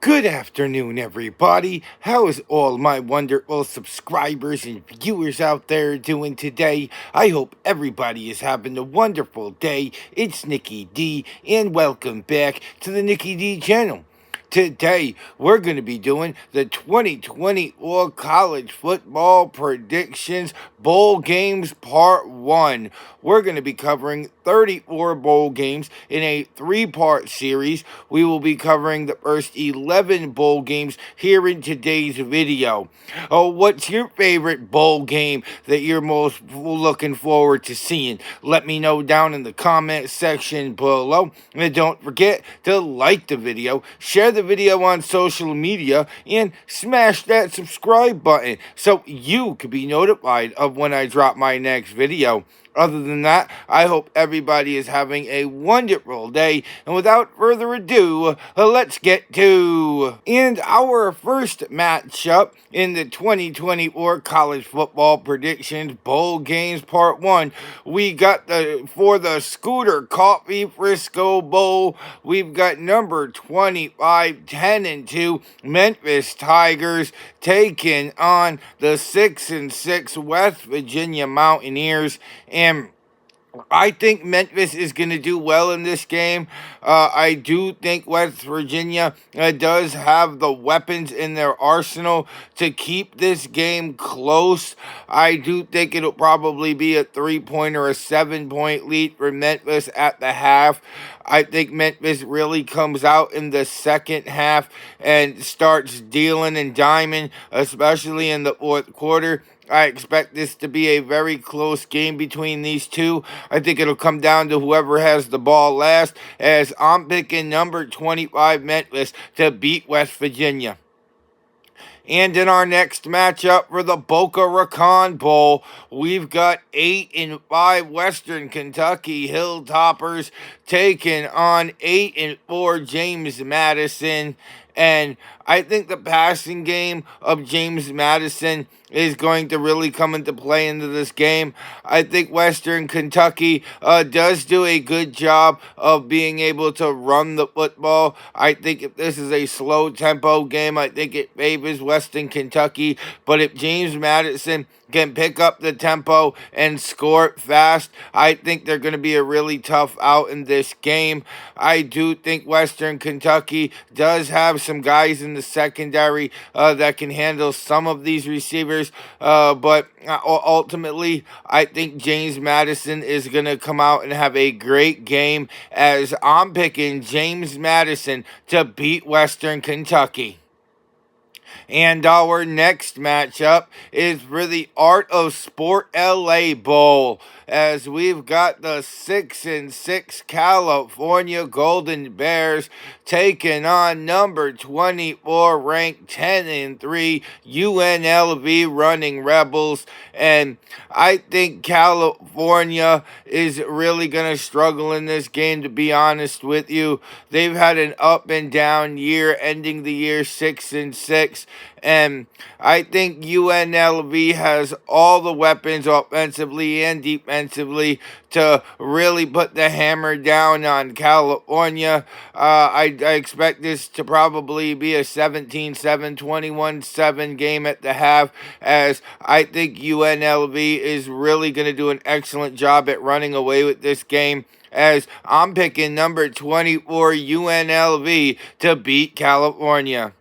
Good afternoon, everybody. How is all my wonderful subscribers and viewers out there doing today? I hope everybody is having a wonderful day. It's Nikki D, and welcome back to the Nikki D channel. Today, we're going to be doing the 2020 All College Football Predictions Bowl Games Part 1. We're going to be covering 34 bowl games in a three-part series. We will be covering the first 11 bowl games here in today's video. Oh, what's your favorite bowl game that you're most looking forward to seeing? Let me know down in the comment section below. And don't forget to like the video, share the video on social media, and smash that subscribe button so you can be notified of when I drop my next video. Other than that, I hope everybody is having a wonderful day. And without further ado, let's get to our first matchup in the 2024 College Football Predictions Bowl Games Part 1. We got for the Scooter Coffee Frisco Bowl, we've got number 25, 10-2 Memphis Tigers taking on the 6-6 West Virginia Mountaineers. And I think Memphis is going to do well in this game. I do think West Virginia does have the weapons in their arsenal to keep this game close. I do think it'll probably be a 3-point or a 7-point lead for Memphis at the half. I think Memphis really comes out in the second half and starts dealing and diming, especially in the fourth quarter. I expect this to be a very close game between these two. I think it'll come down to whoever has the ball last, as I'm picking number 25 Memphis to beat West Virginia. And in our next matchup for the Boca Raton Bowl, we've got 8-5 Western Kentucky Hilltoppers taking on 8-4 James Madison. And I think the passing game of James Madison is going to really come into play into this game. I think Western Kentucky does do a good job of being able to run the football. I think if this is a slow tempo game, I think it favors Western Kentucky. But if James Madison can pick up the tempo and score it fast, I think they're going to be a really tough out in this game. I do think Western Kentucky does have some guys in the secondary that can handle some of these receivers, but ultimately, I think James Madison is going to come out and have a great game, as I'm picking James Madison to beat Western Kentucky. And our next matchup is for the Art of Sport LA Bowl, as we've got the 6-6 California Golden Bears taking on number 24 ranked 10-3 UNLV Running Rebels. And I think California is really going to struggle in this game, to be honest with you. They've had an up and down year, ending the year 6-6. And I think UNLV has all the weapons offensively and defensively to really put the hammer down on California. I expect this to probably be a 17-7, 21-7 game at the half, as I think UNLV is really going to do an excellent job at running away with this game, as I'm picking number 24 UNLV to beat California.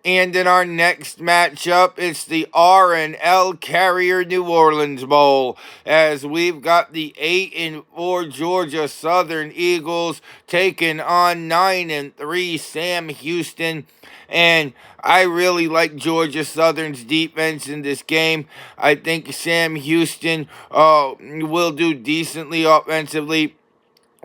And in our next matchup, it's the R&L Carrier New Orleans Bowl, as we've got the 8-4 Georgia Southern Eagles taking on 9-3 Sam Houston. And I really like Georgia Southern's defense in this game. I think Sam Houston will do decently offensively,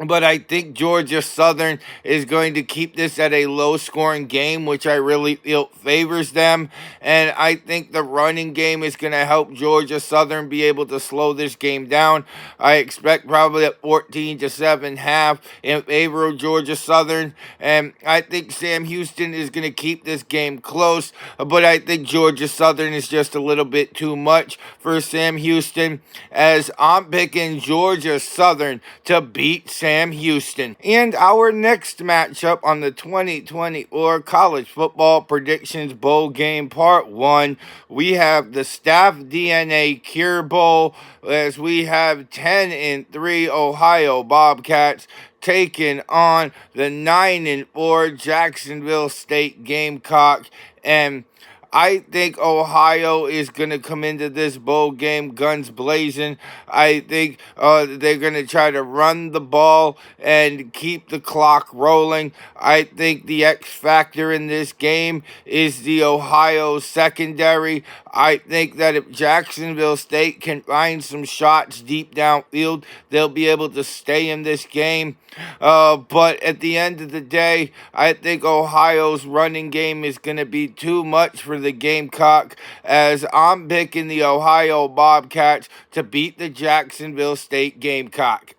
but I think Georgia Southern is going to keep this at a low-scoring game, which I really feel favors them. And I think the running game is going to help Georgia Southern be able to slow this game down. I expect probably a 14-7 half in favor of Georgia Southern. And I think Sam Houston is going to keep this game close, but I think Georgia Southern is just a little bit too much for Sam Houston, as I'm picking Georgia Southern to beat Sam Sam Houston. And our next matchup on the 2024 College Football Predictions Bowl Game Part 1, we have the Staff DNA Cure Bowl, as we have 10-3 Ohio Bobcats taking on the 9-4 Jacksonville State Gamecock. And I think Ohio is going to come into this bowl game guns blazing. I think they're going to try to run the ball and keep the clock rolling. I think the X factor in this game is the Ohio secondary. I think that if Jacksonville State can find some shots deep downfield, they'll be able to stay in this game. But at the end of the day, I think Ohio's running game is going to be too much for the Gamecock, as I'm picking the Ohio Bobcats to beat the Jacksonville State Gamecock.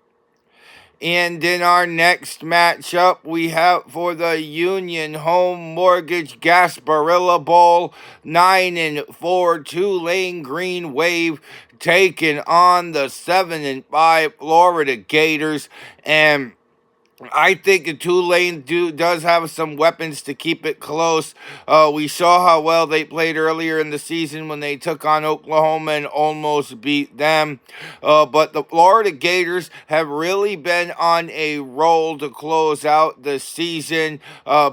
And in our next matchup, we have for the Union Home Mortgage Gasparilla Bowl, 9-4 Tulane Green Wave taking on the 7-5 Florida Gators. And I think the Tulane does have some weapons to keep it close. We saw how well they played earlier in the season when they took on Oklahoma and almost beat them. But the Florida Gators have really been on a roll to close out the season,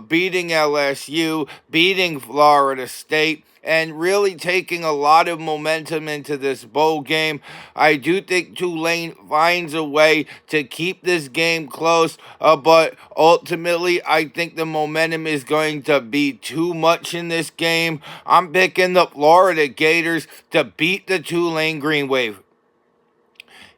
beating LSU, beating Florida State, and really taking a lot of momentum into this bowl game. I do think Tulane finds a way to keep this game close, but ultimately I think the momentum is going to be too much in this game. I'm picking the Florida Gators to beat the Tulane Green Wave.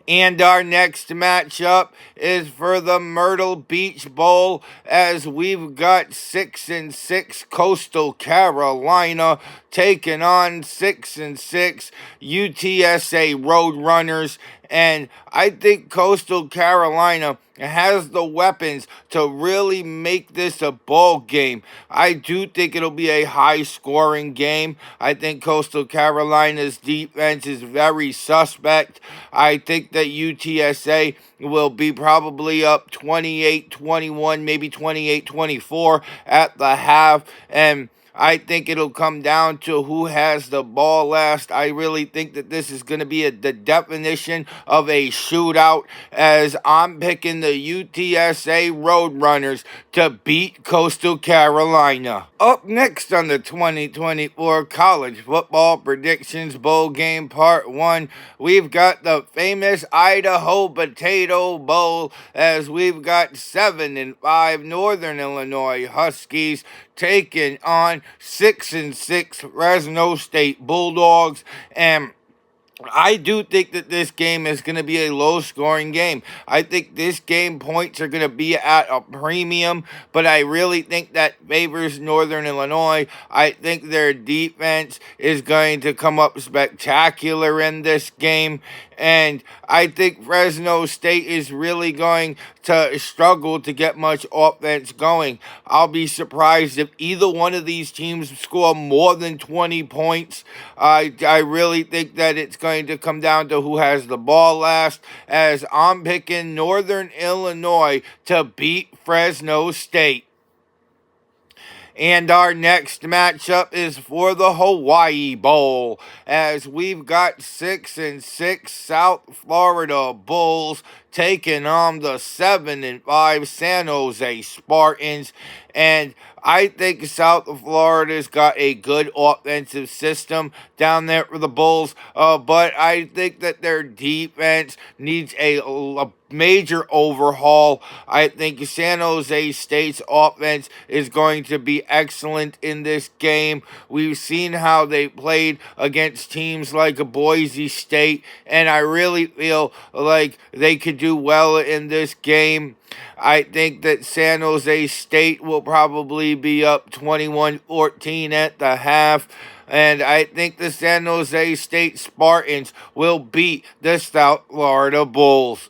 And our next matchup is for the Myrtle Beach Bowl, as we've got 6-6 Coastal Carolina taking on 6-6 UTSA Roadrunners. And I think Coastal Carolina has the weapons to really make this a ball game. I do think it'll be a high-scoring game. I think Coastal Carolina's defense is very suspect. I think that UTSA will be probably up 28-21, maybe 28-24 at the half. And I think it'll come down to who has the ball last. I really think that this is going to be the definition of a shootout, as I'm picking the UTSA Roadrunners to beat Coastal Carolina. Up next on the 2024 College Football Predictions Bowl Game Part 1, we've got the famous Idaho Potato Bowl, as we've got 7-5 Northern Illinois Huskies taking on 6-6 Fresno State Bulldogs. And I do think that this game is going to be a low-scoring game. I think this game points are going to be at a premium, but I really think that favors Northern Illinois. I think their defense is going to come up spectacular in this game, and I think Fresno State is really going to struggle to get much offense going. I'll be surprised if either one of these teams score more than 20 points. I really think that it's going to come down to who has the ball last, as I'm picking Northern Illinois to beat Fresno State. And our next matchup is for the Hawaii Bowl, as we've got 6-6 South Florida Bulls taking on the 7-5 San Jose Spartans. And I think South Florida's got a good offensive system down there for the Bulls, but I think that their defense needs a major overhaul. I think San Jose State's offense is going to be excellent in this game. We've seen how they played against teams like Boise State, and I really feel like they could do well in this game. I think that San Jose State will probably be up 21-14 at the half. And I think the San Jose State Spartans will beat the South Florida Bulls.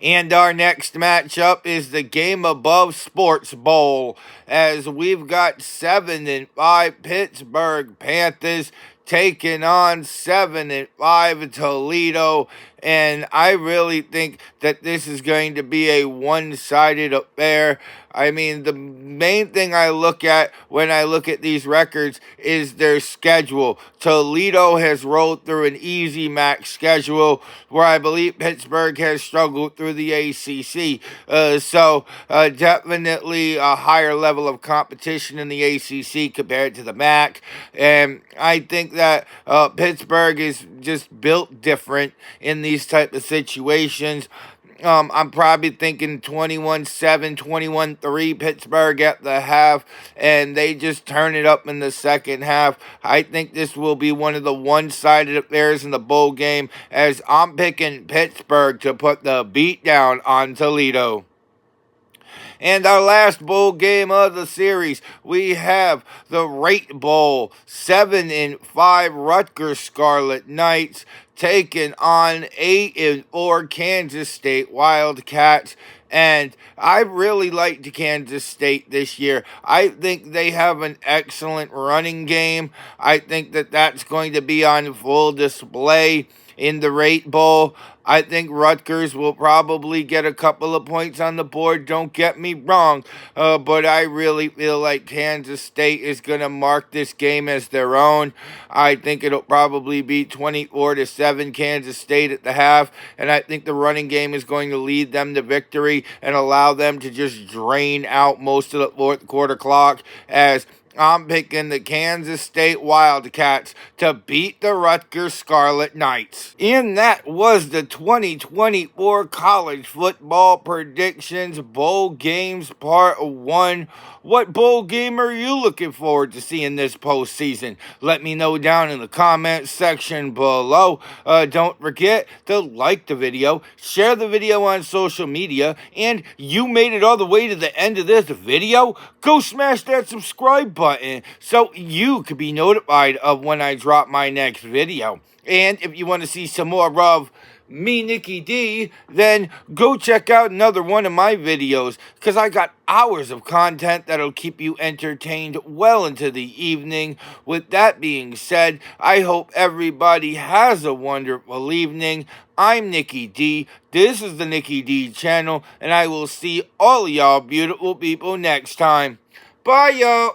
And our next matchup is the Game Above Sports Bowl, as we've got 7-5 Pittsburgh Panthers taking on 7-5 Toledo. and I really think that this is going to be a one-sided affair. I mean, the main thing I look at when I look at these records is their schedule. Toledo has rolled through an easy MAC schedule, where I believe Pittsburgh has struggled through the ACC. So definitely a higher level of competition in the ACC compared to the MAC. And I think that Pittsburgh is just built different in these type of situations. I'm probably thinking 21-7, 21-3 Pittsburgh at the half, and they just turn it up in the second half. I think this will be one of the one-sided affairs in the bowl game, as I'm picking Pittsburgh to put the beat down on Toledo. And our last bowl game of the series, we have the Rate Bowl. 7-5 Rutgers Scarlet Knights taking on 8-4 Kansas State Wildcats. And I really liked Kansas State this year. I think they have an excellent running game. I think that that's going to be on full display in the Rate Bowl. I think Rutgers will probably get a couple of points on the board, don't get me wrong, but I really feel like Kansas State is going to mark this game as their own. I think it'll probably be 24-7 Kansas State at the half, and I think the running game is going to lead them to victory and allow them to just drain out most of the fourth quarter clock, as I'm picking the Kansas State Wildcats to beat the Rutgers Scarlet Knights. And that was the 2024 College Football Predictions Bowl Games Part 1. What bowl game are you looking forward to seeing this postseason? Let me know down in the comments section below. Don't forget to like the video, share the video on social media, and you made it all the way to the end of this video? Go smash that subscribe button so you could be notified of when I drop my next video. And if you want to see some more of me, Nicky D, then go check out another one of my videos, because I got hours of content that'll keep you entertained well into the evening. With that being said, I hope everybody has a wonderful evening. I'm Nicky D. This is the Nicky D channel, and I will see all y'all beautiful people next time. Bye, y'all.